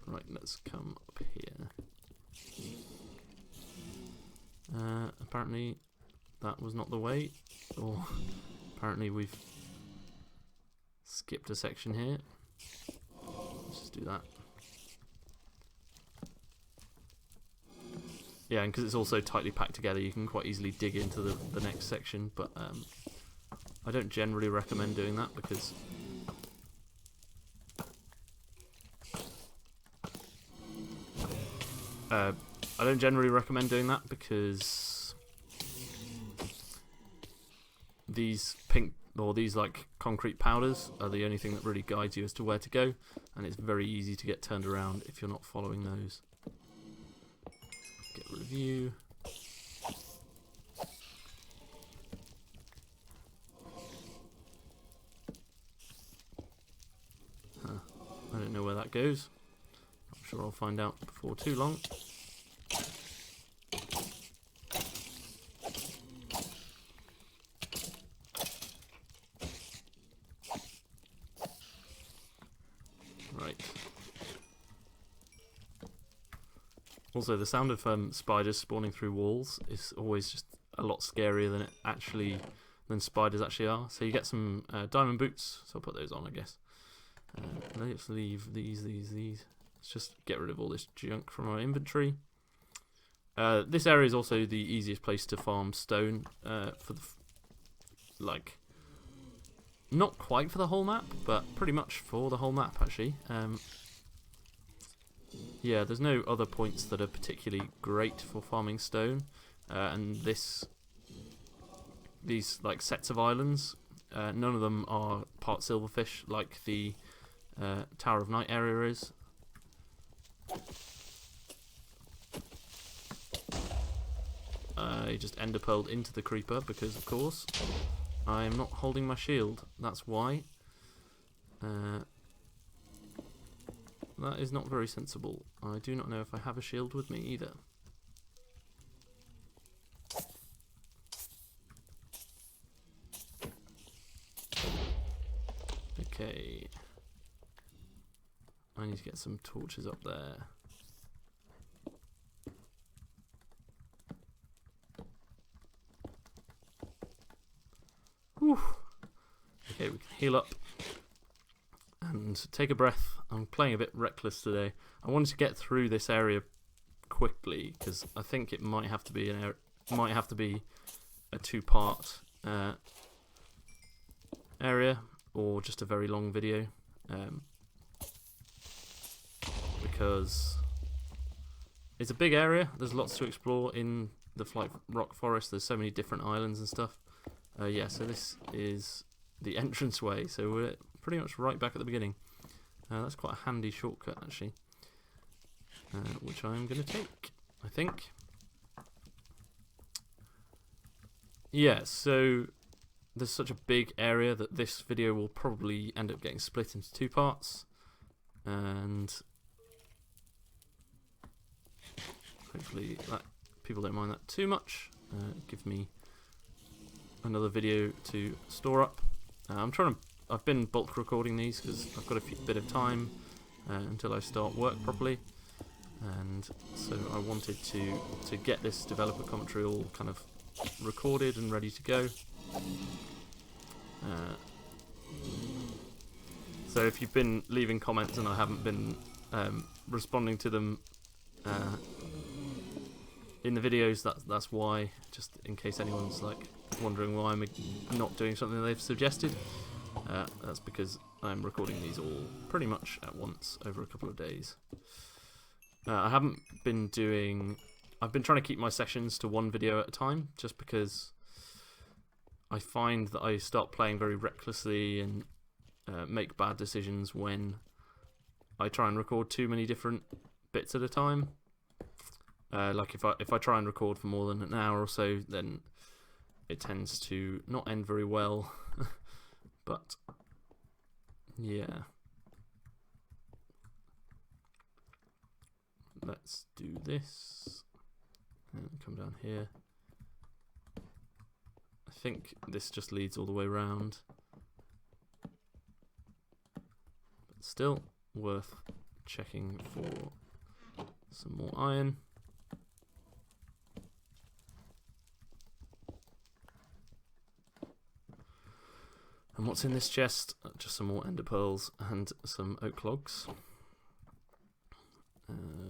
Right, let's come up here. Apparently that was not the way, or apparently we've skipped a section here. Let's just do that. Yeah, and because it's also tightly packed together, you can quite easily dig into the next section, but I don't generally recommend doing that because these pink or these like concrete powders are the only thing that really guides you as to where to go, and it's very easy to get turned around if you're not following those. Get review. I don't know where that goes. I'm sure I'll find out before too long. Right. Also, the sound of spiders spawning through walls is always just a lot scarier than spiders actually are. So you get some diamond boots, so I'll put those on, I guess. Let's leave these. Let's just get rid of all this junk from our inventory. This area is also the easiest place to farm stone for the not quite for the whole map, but pretty much for the whole map actually. Yeah, there's no other points that are particularly great for farming stone, and these like sets of islands, none of them are part silverfish like the Tower of Night area is. I just ender pearled into the creeper because, of course, I am not holding my shield. That's why. That is not very sensible. I do not know if I have a shield with me either. Okay. I need to get some torches up there. Whew. Okay, we can heal up and take a breath. I'm playing a bit reckless today. I wanted to get through this area quickly because I think it might have to be a two-part area or just a very long video, because it's a big area. There's lots to explore in the Flight Rock Forest. There's so many different islands and stuff. Yeah, so this is the entranceway, so we're pretty much right back at the beginning. That's quite a handy shortcut actually, which I'm going to take, I think. Yeah, so there's such a big area that this video will probably end up getting split into two parts, and hopefully people don't mind that too much. Give me another video to store up. I've been bulk recording these because I've got a bit of time until I start work properly, and so I wanted to get this developer commentary all kind of recorded and ready to go. So if you've been leaving comments and I haven't been responding to them in the videos, that's why, just in case anyone's like wondering why I'm not doing something they've suggested. That's because I'm recording these all pretty much at once over a couple of days. I've been trying to keep my sessions to one video at a time, just because I find that I start playing very recklessly and make bad decisions when I try and record too many different bits at a time. Like if I try and record for more than an hour or so, then it tends to not end very well. But yeah, let's do this and come down here. I think this just leads all the way around, but still worth checking for some more iron. And what's in this chest? Just some more ender pearls and some oak logs.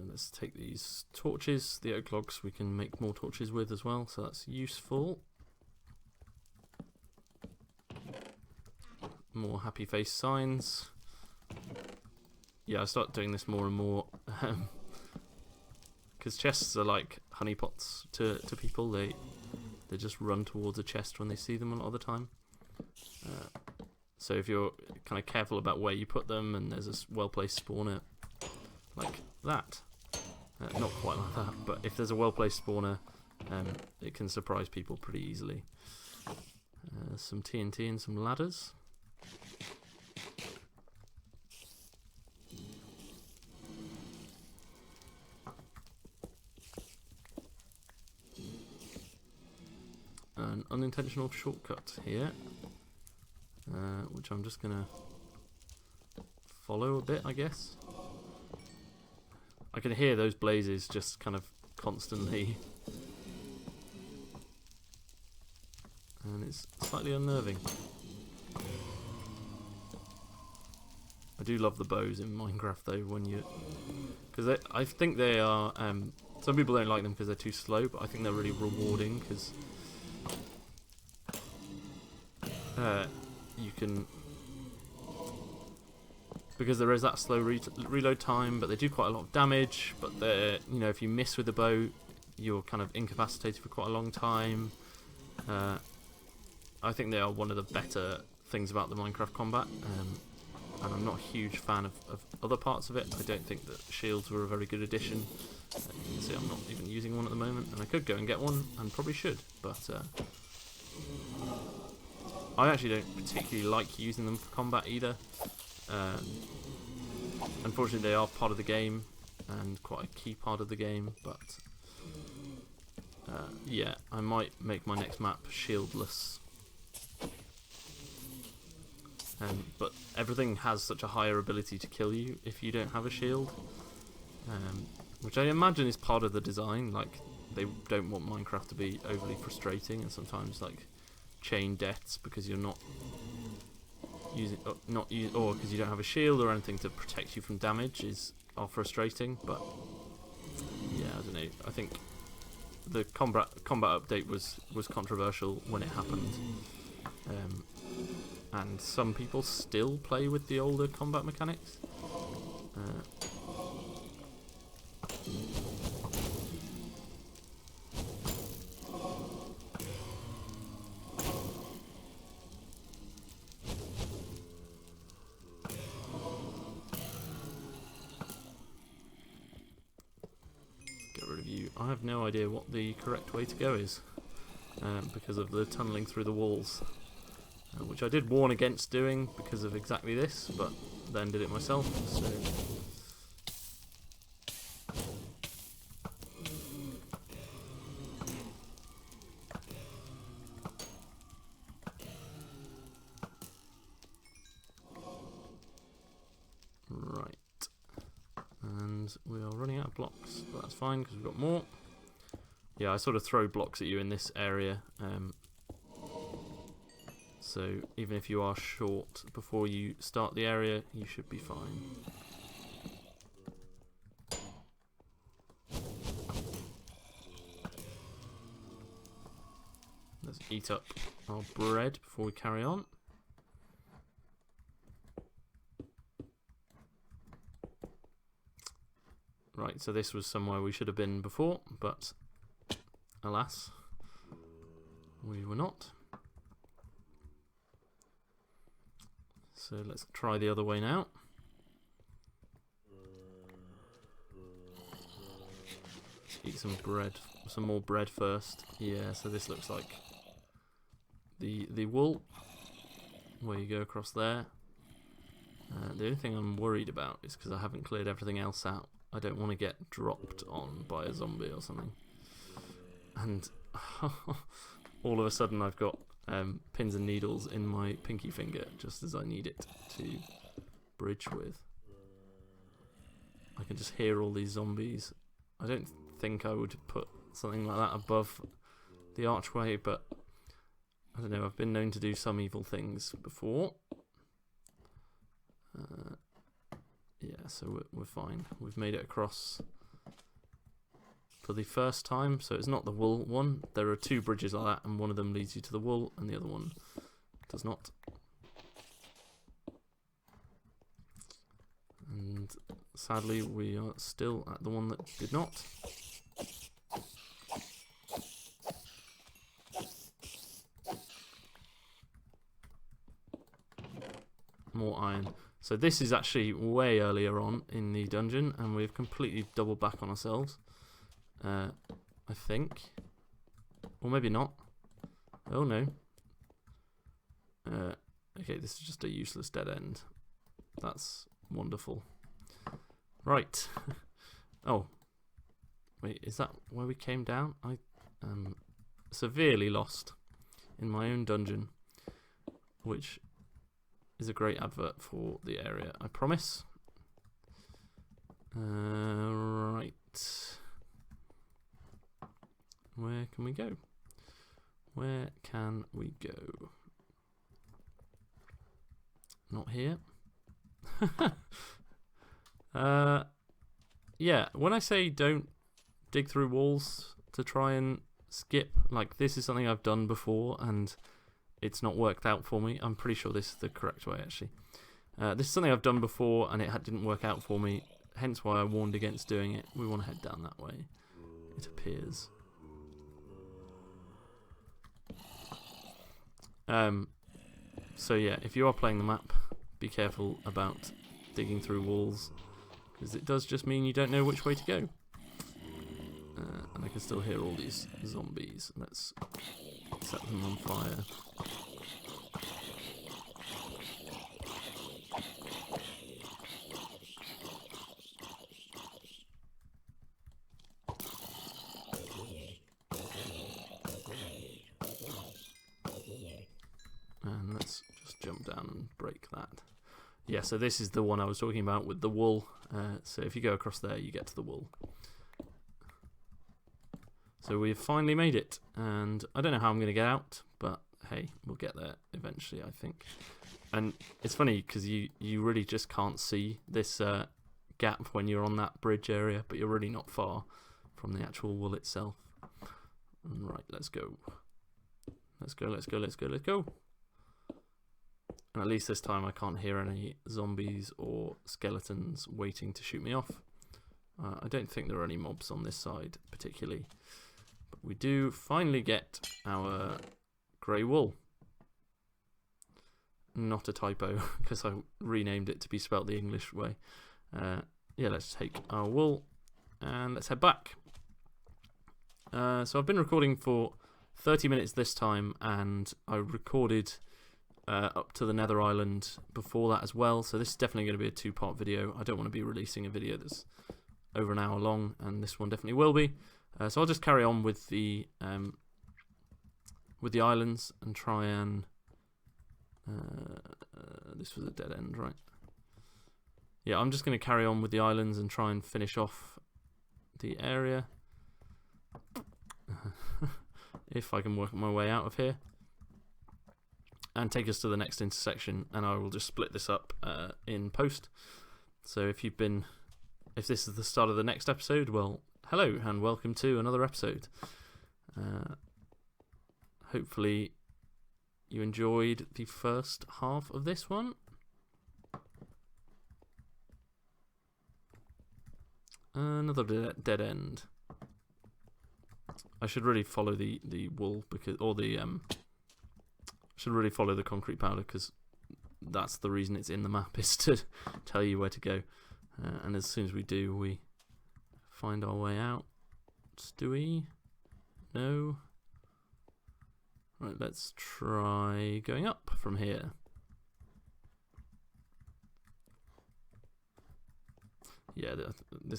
Let's take these torches. The oak logs we can make more torches with as well, so that's useful. More happy face signs. Yeah, I start doing this more and more. Because chests are like honeypots to people. They just run towards a chest when they see them a lot of the time. So if you're kind of careful about where you put them, and there's a well-placed spawner like that, not quite like that, but if there's a well-placed spawner, it can surprise people pretty easily. Some TNT and some ladders. An unintentional shortcut here, which I'm just gonna follow a bit, I guess. I can hear those blazes just kind of constantly, and it's slightly unnerving. I do love the bows in Minecraft though, when you, because I think they are, some people don't like them because they're too slow, but I think they're really rewarding because you can, because there is that slow reload time, but they do quite a lot of damage. But they're, you know, if you miss with the bow, you're kind of incapacitated for quite a long time. I think they are one of the better things about the Minecraft combat, and I'm not a huge fan of other parts of it. I don't think that shields were a very good addition. You can see I'm not even using one at the moment, and I could go and get one, and probably should, but I actually don't particularly like using them for combat either. Unfortunately, they are part of the game, and quite a key part of the game, but yeah, I might make my next map shieldless. But everything has such a higher ability to kill you if you don't have a shield, which I imagine is part of the design. Like, they don't want Minecraft to be overly frustrating, and sometimes like chain deaths because you're not using, or because you don't have a shield or anything to protect you from damage are frustrating. But yeah, I don't know. I think the combat update was controversial when it happened, and some people still play with the older combat mechanics. I have no idea what the correct way to go is, because of the tunnelling through the walls, which I did warn against doing because of exactly this, but then did it myself, so... Right. And we are running out of blocks, but that's fine because we've got more. Yeah, I sort of throw blocks at you in this area, so even if you are short before you start the area, you should be fine. Let's eat up our bread before we carry on. Right, so this was somewhere we should have been before, but alas, we were not. So let's try the other way now. Eat some bread, some more bread first. Yeah, so this looks like the wool, where you go across there. The only thing I'm worried about is because I haven't cleared everything else out. I don't want to get dropped on by a zombie or something. And all of a sudden I've got pins and needles in my pinky finger, just as I need it to bridge with. can just hear all these zombies. I don't think I would put something like that above the archway, but I don't know, I've been known to do some evil things before. Yeah, so we're fine. We've made it across for the first time, so it's not the wool one. There are 2 bridges like that, and one of them leads you to the wool, and the other one does not. And sadly, we are still at the one that did not. More iron. So this is actually way earlier on in the dungeon, and we've completely doubled back on ourselves. I think. Or maybe not. Oh no. Okay, this is just a useless dead end. That's wonderful. Right. Oh. Wait, is that where we came down? I am severely lost in my own dungeon, which is a great advert for the area, I promise. Right. Where can we go? Where can we go? Not here. Yeah, when I say don't dig through walls to try and skip, like, this is something I've done before and it's not worked out for me. I'm pretty sure this is the correct way, actually. This is something I've done before and it didn't work out for me, hence why I warned against doing it. We want to head down that way, it appears. So yeah, if you are playing the map, be careful about digging through walls, because it does just mean you don't know which way to go. And I can still hear all these zombies. Let's set them on fire. And let's just jump down and break that. Yeah, so this is the one I was talking about with the wool. So if you go across there, you get to the wool. So we've finally made it, and I don't know how I'm going to get out, but hey, we'll get there eventually, I think. And it's funny because you really just can't see this gap when you're on that bridge area, but you're really not far from the actual wool itself. Right, let's go. Let's go, let's go, let's go, let's go. And at least this time I can't hear any zombies or skeletons waiting to shoot me off. I don't think there are any mobs on this side particularly. But we do finally get our grey wool. Not a typo, because I renamed it to be spelt the English way. Yeah, let's take our wool and let's head back. So I've been recording for 30 minutes this time, and I recorded up to the Nether Island before that as well, so this is definitely going to be a 2-part video. I don't want to be releasing a video that's over an hour long, and this one definitely will be. So I'll just carry on with the islands and try and this was a dead end, right? Yeah, I'm just going to carry on with the islands and try and finish off the area. If I can work my way out of here. And take us to the next intersection, and I will just split this up in post. So if this is the start of the next episode, well, hello and welcome to another episode. Hopefully you enjoyed the first half of this one. Another dead end. I should really follow the wool, because, or the should really follow the concrete powder, because that's the reason it's in the map, is to tell you where to go. And as soon as we do, we find our way out. Do we? No. Right, let's try going up from here. Yeah,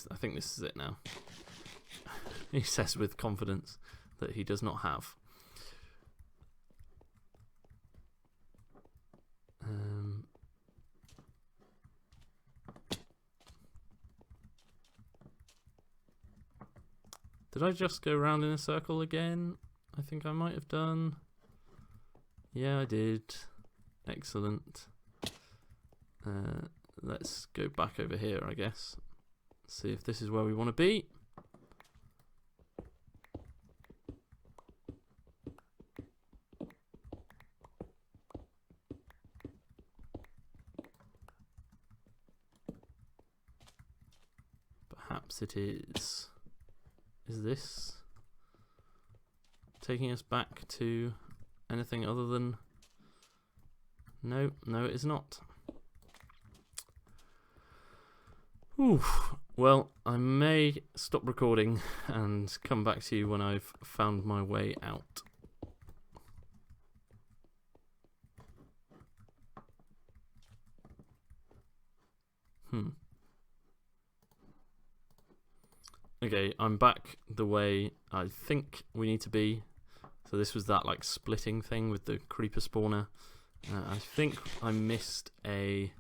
I think this is it now. He says with confidence that he does not have. Did I just go round in a circle again? I think I might have done. Yeah, I did. Excellent. Let's go back over here, I guess. See if this is where we want to be. Perhaps it is. Is this taking us back to anything other than... No, no it is not. Oof. Well, I may stop recording and come back to you when I've found my way out. Okay, I'm back the way I think we need to be. So this was that like splitting thing with the creeper spawner. I think I missed a...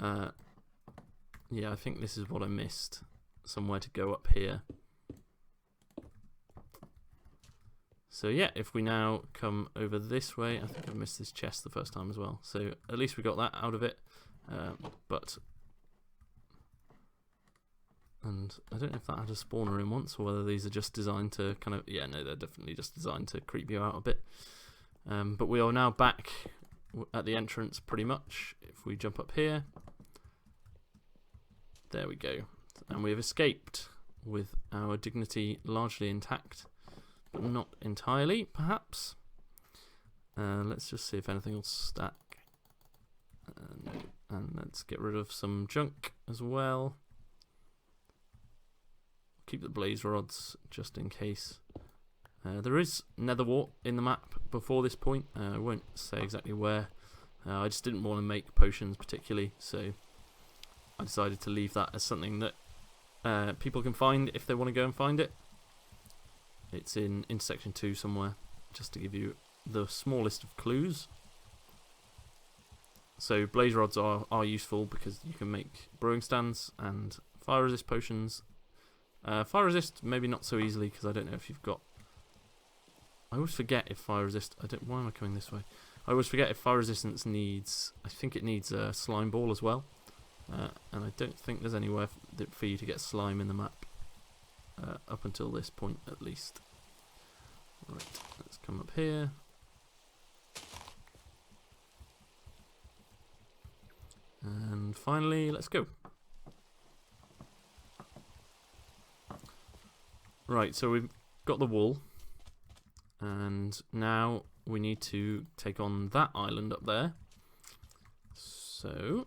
yeah, I think this is what I missed. Somewhere to go up here. So yeah, if we now come over this way, I think I missed this chest the first time as well. So at least we got that out of it. And I don't know if that had a spawner in once, or whether these are just designed to kind of... Yeah, no, they're definitely just designed to creep you out a bit. But we are now back at the entrance pretty much. If we jump up here... There we go. And we have escaped with our dignity largely intact, but not entirely, perhaps. Let's just see if anything will stack. No. And let's get rid of some junk as well. Keep the blaze rods just in case. There is nether wart in the map before this point. I won't say exactly where. I just didn't want to make potions particularly, so I decided to leave that as something that people can find if they want to go and find it. It's in intersection 2 somewhere, just to give you the smallest of clues. So blaze rods are useful because you can make brewing stands and fire resist potions. Fire resist maybe not so easily because I don't know if you've got... I always forget if fire resist... Why am I coming this way? I always forget if fire resistance needs... I think it needs a slime ball as well. And I don't think there's anywhere for you to get slime in the map. Up until this point at least. Right, let's come up here. And finally, let's go. Right, so we've got the wool, and now we need to take on that island up there. So,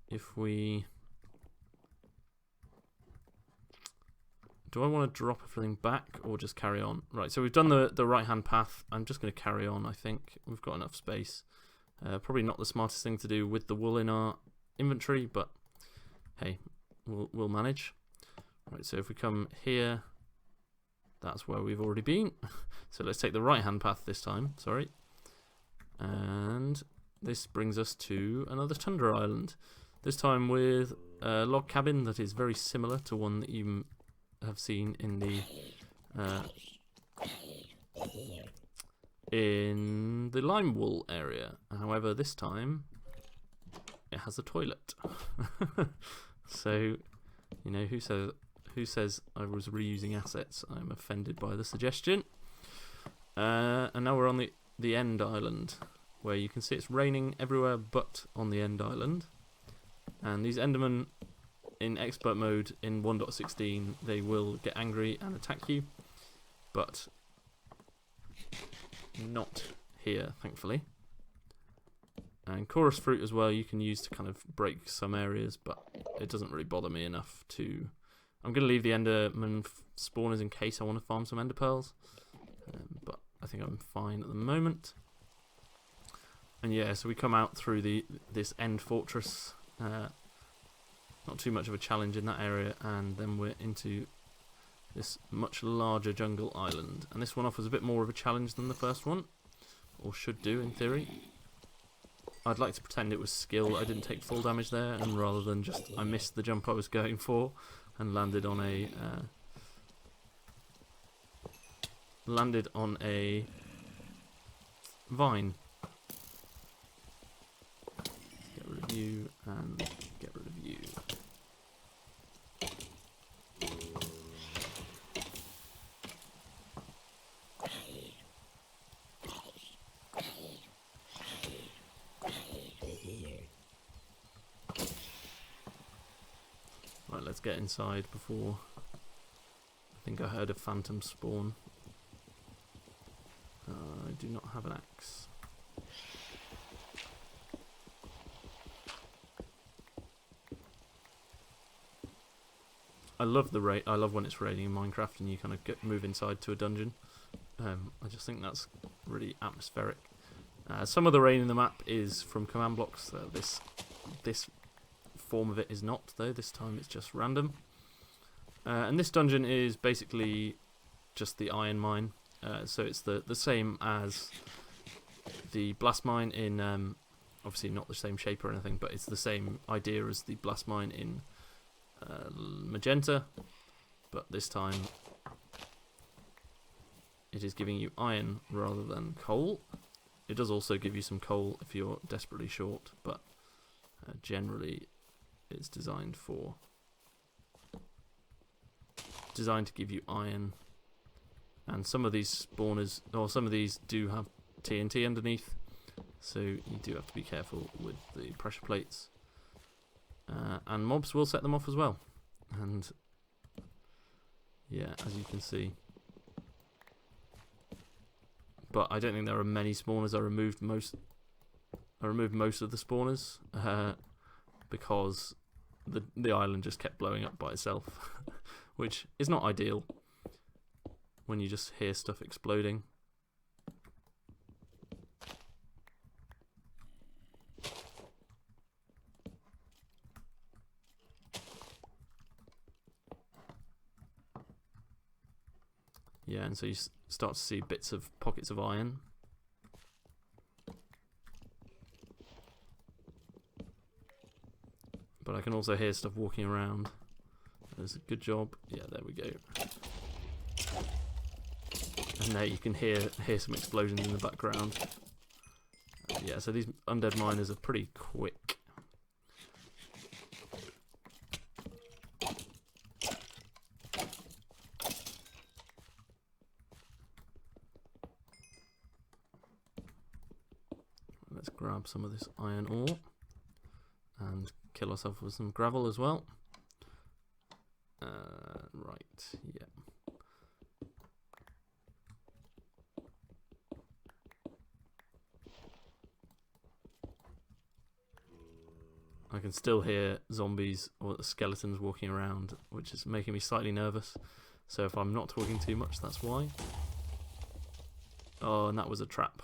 if we... Do I want to drop everything back or just carry on? Right, so we've done the right-hand path. I'm just going to carry on, I think. We've got enough space. Probably not the smartest thing to do with the wool in our inventory, but hey, we'll manage. Right, so if we come here, that's where we've already been. So let's take the right-hand path this time, sorry. And this brings us to another tundra island. This time with a log cabin that is very similar to one that you have seen in the lime wool area. However, this time it has a toilet. So, you know, who says I was reusing assets? I'm offended by the suggestion. And now we're on the end island, where you can see it's raining everywhere but on the end island. And these Endermen in expert mode in 1.16, they will get angry and attack you, but not here, thankfully. And chorus fruit as well you can use to kind of break some areas, but it doesn't really bother me enough to... I'm going to leave the Enderman spawners in case I want to farm some Ender Pearls, but I think I'm fine at the moment. And yeah, so we come out through this end fortress. Not too much of a challenge in that area, and then we're into this much larger jungle island. And this one offers a bit more of a challenge than the first one, or should do in theory. I'd like to pretend it was skill. I didn't take full damage there, and rather than just I missed the jump I was going for and landed on a vine. Get rid of you and get rid of you. Right, let's get inside before I think I heard a phantom spawn. I do not have an axe. I love the raid. I love when it's raiding in Minecraft and you kind of move inside to a dungeon. I just think that's really atmospheric. Some of the rain in the map is from command blocks. This form of it is not, though. This time it's just random. And this dungeon is basically just the iron mine. So it's the same as the blast mine in, obviously not the same shape or anything, but it's the same idea as the blast mine in Magenta, but this time it is giving you iron rather than coal. It does also give you some coal if you're desperately short, but generally it's designed to give you iron. And some of these spawners, or some of these do have TNT underneath, so you do have to be careful with the pressure plates. And mobs will set them off as well. And yeah, as you can see. But I don't think there are many spawners. I removed most of the spawners because the island just kept blowing up by itself, which is not ideal when you just hear stuff exploding. Yeah, and so you start to see bits of pockets of iron. But I can also hear stuff walking around. There's a good job. Yeah, there we go. And there you can hear some explosions in the background. Yeah, so these undead miners are pretty quick. Let's grab some of this iron ore and kill ourselves with some gravel as well. Right, yeah. I can still hear zombies or skeletons walking around, which is making me slightly nervous. So if I'm not talking too much, that's why. Oh, and that was a trap.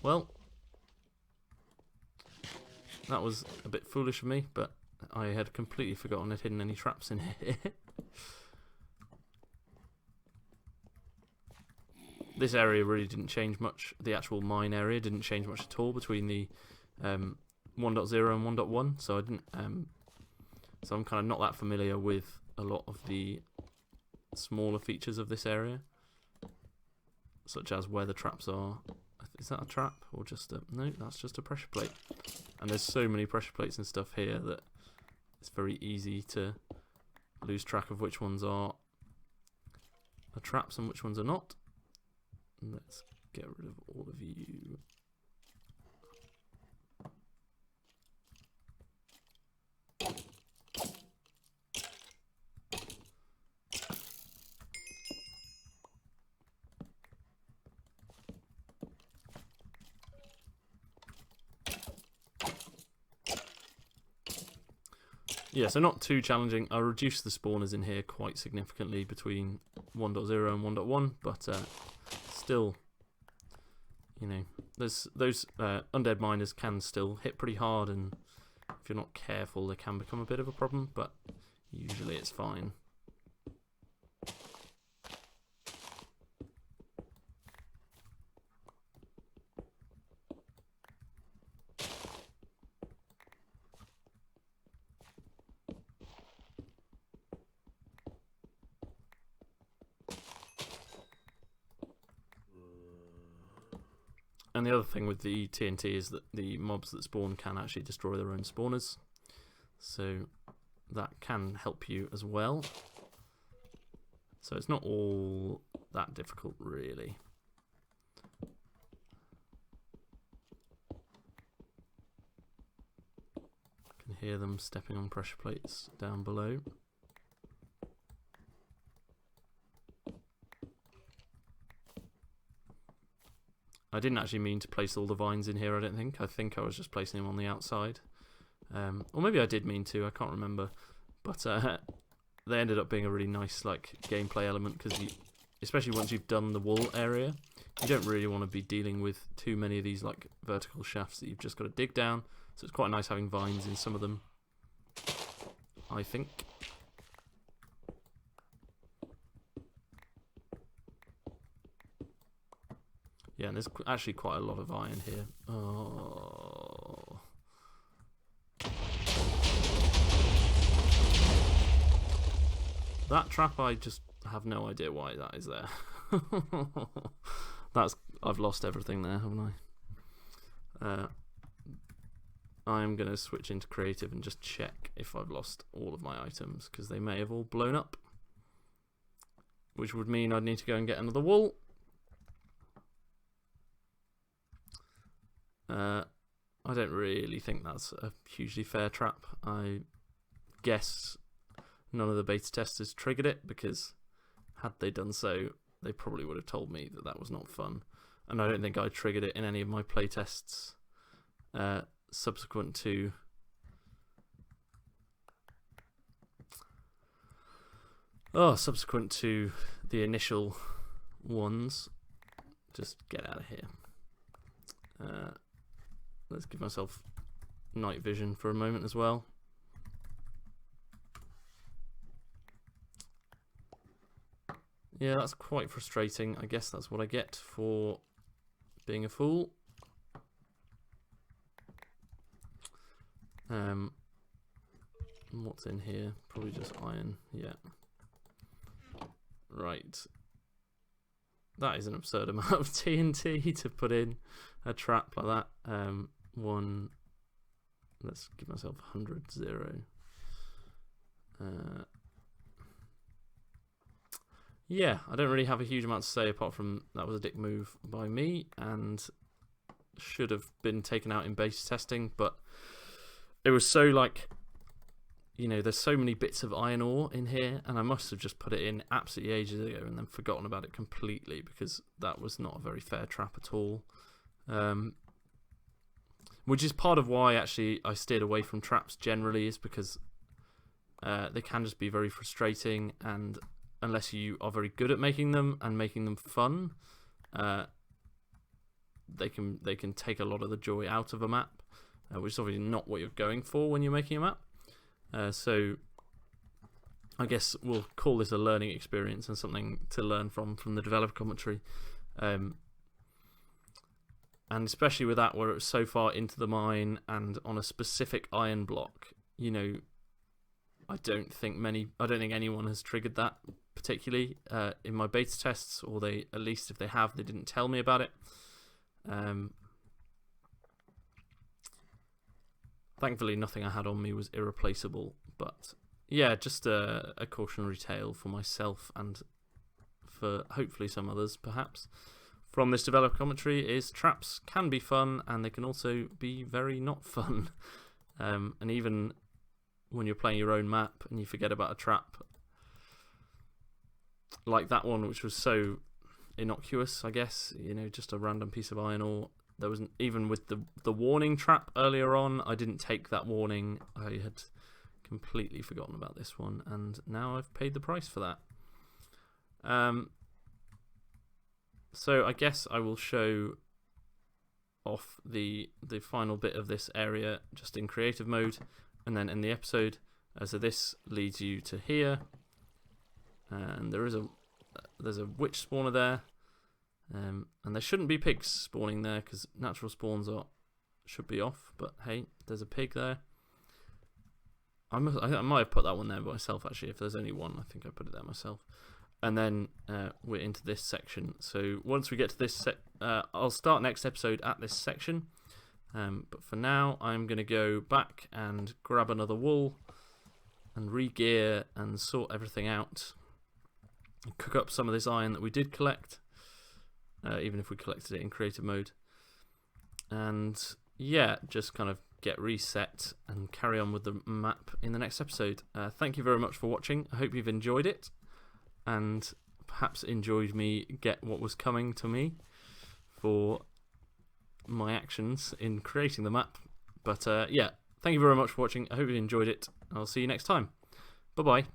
Well, that was a bit foolish of me, but I had completely forgotten I'd hidden any traps in here. This area really didn't change much. The actual mine area didn't change much at all between the 1.0 and 1.1, so I didn't. So I'm kind of not that familiar with a lot of the smaller features of this area, such as where the traps are. Is that a trap or just a... No, that's just a pressure plate. And there's so many pressure plates and stuff here that it's very easy to lose track of which ones are traps and which ones are not. Let's get rid of all of you. Yeah, so not too challenging. I reduced the spawners in here quite significantly between 1.0 and 1.1, but still, you know, those undead miners can still hit pretty hard, and if you're not careful, they can become a bit of a problem, but usually it's fine. And the other thing with the TNT is that the mobs that spawn can actually destroy their own spawners. So that can help you as well. So it's not all that difficult, really. I can hear them stepping on pressure plates down below. I didn't actually mean to place all the vines in here, I don't think. I think I was just placing them on the outside. Or maybe I did mean to, I can't remember. But they ended up being a really nice like gameplay element, because especially once you've done the wool area, you don't really want to be dealing with too many of these like vertical shafts that you've just got to dig down. So it's quite nice having vines in some of them, I think. Yeah, and there's actually quite a lot of iron here. Oh. That trap, I just have no idea why that is there. I've lost everything there, haven't I? I'm going to switch into creative and just check if I've lost all of my items, because they may have all blown up. Which would mean I'd need to go and get another wool. I don't really think that's a hugely fair trap. I guess none of the beta testers triggered it, because had they done so, they probably would have told me that that was not fun. And I don't think I triggered it in any of my playtests subsequent to the initial ones. Just get out of here. Let's give myself night vision for a moment as well. Yeah, that's quite frustrating. I guess that's what I get for being a fool. What's in here? Probably just iron. Yeah. Right. That is an absurd amount of TNT to put in a trap like that. Let's give myself 100, 0. Yeah, I don't really have a huge amount to say apart from that was a dick move by me and should have been taken out in base testing, but it was so like, you know, there's so many bits of iron ore in here, and I must have just put it in absolutely ages ago and then forgotten about it completely, because that was not a very fair trap at all. Which is part of why actually I steered away from traps generally, is because they can just be very frustrating, and unless you are very good at making them and making them fun, they can take a lot of the joy out of a map, which is obviously not what you're going for when you're making a map. So I guess we'll call this a learning experience and something to learn from the developer commentary. And especially with that, where it was so far into the mine and on a specific iron block, you know, I don't think anyone has triggered that particularly in my beta tests, or they, at least if they have, they didn't tell me about it. Thankfully, nothing I had on me was irreplaceable, but yeah, just a cautionary tale for myself and for hopefully some others, perhaps, from this developer commentary is traps can be fun, and they can also be very not fun. And even when you're playing your own map and you forget about a trap, like that one, which was so innocuous, I guess, you know, just a random piece of iron ore. There wasn't, even with the warning trap earlier on, I didn't take that warning. I had completely forgotten about this one, and now I've paid the price for that. So I guess I will show off the final bit of this area just in creative mode, and then in the episode. So this leads you to here, and there's a witch spawner there. And there shouldn't be pigs spawning there because natural spawns should be off, but hey, there's a pig there. I might have put that one there by myself, actually. If there's only one, I think I put it there myself. and then we're into this section. So once we get to this I'll start next episode at this section. But for now, I'm going to go back and grab another wool and re-gear and sort everything out. And cook up some of this iron that we did collect, even if we collected it in creative mode. And yeah, just kind of get reset and carry on with the map in the next episode. Thank you very much for watching. I hope you've enjoyed it and perhaps enjoyed me get what was coming to me for my actions in creating the map. But yeah, thank you very much for watching. I hope you enjoyed it. I'll see you next time. Bye bye.